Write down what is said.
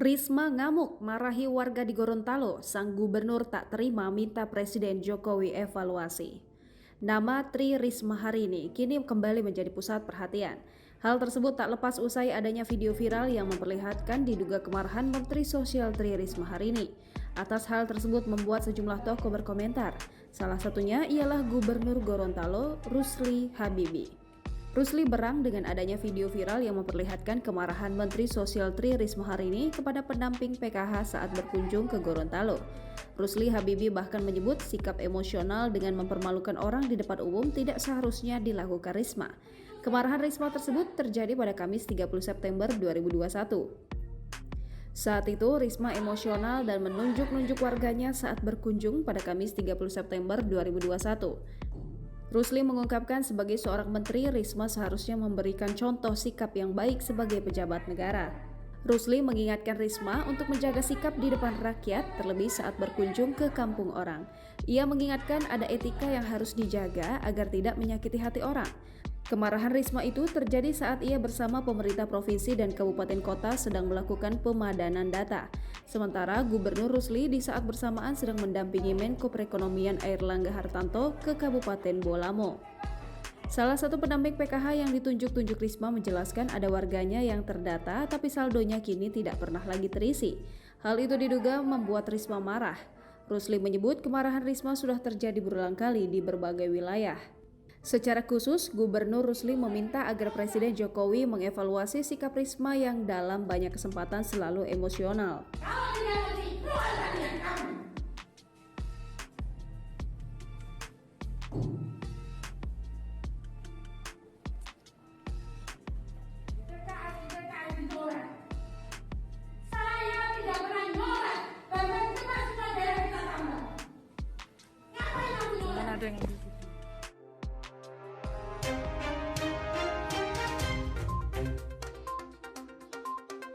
Risma ngamuk marahi warga di Gorontalo, sang gubernur tak terima minta Presiden Jokowi evaluasi. Nama Tri Risma hari ini kini kembali menjadi pusat perhatian. Hal tersebut tak lepas usai adanya video viral yang memperlihatkan diduga kemarahan Menteri Sosial Tri Risma hari ini. Atas hal tersebut membuat sejumlah tokoh berkomentar. Salah satunya ialah Gubernur Gorontalo, Rusli Habibie. Rusli berang dengan adanya video viral yang memperlihatkan kemarahan Menteri Sosial Tri Risma hari ini kepada pendamping PKH saat berkunjung ke Gorontalo. Rusli Habibie bahkan menyebut sikap emosional dengan mempermalukan orang di depan umum tidak seharusnya dilakukan Risma. Kemarahan Risma tersebut terjadi pada Kamis 30 September 2021. Saat itu, Risma emosional dan menunjuk-nunjuk warganya saat berkunjung pada Kamis 30 September 2021. Rusli mengungkapkan sebagai seorang menteri, Risma seharusnya memberikan contoh sikap yang baik sebagai pejabat negara. Rusli mengingatkan Risma untuk menjaga sikap di depan rakyat, terlebih saat berkunjung ke kampung orang. Ia mengingatkan ada etika yang harus dijaga agar tidak menyakiti hati orang. Kemarahan Risma itu terjadi saat ia bersama pemerintah provinsi dan kabupaten kota sedang melakukan pemadanan data. Sementara Gubernur Rusli di saat bersamaan sedang mendampingi Menko Perekonomian Airlangga Hartarto ke Kabupaten Bolamo. Salah satu pendamping PKH yang ditunjuk-tunjuk Risma menjelaskan ada warganya yang terdata tapi saldonya kini tidak pernah lagi terisi. Hal itu diduga membuat Risma marah. Rusli menyebut kemarahan Risma sudah terjadi berulang kali di berbagai wilayah. Secara khusus, Gubernur Rusli meminta agar Presiden Jokowi mengevaluasi sikap Risma yang dalam banyak kesempatan selalu emosional. Saya tidak pernah nyolek, bahkan kita sudah dari kita tambah. Ngapain aku nyolek?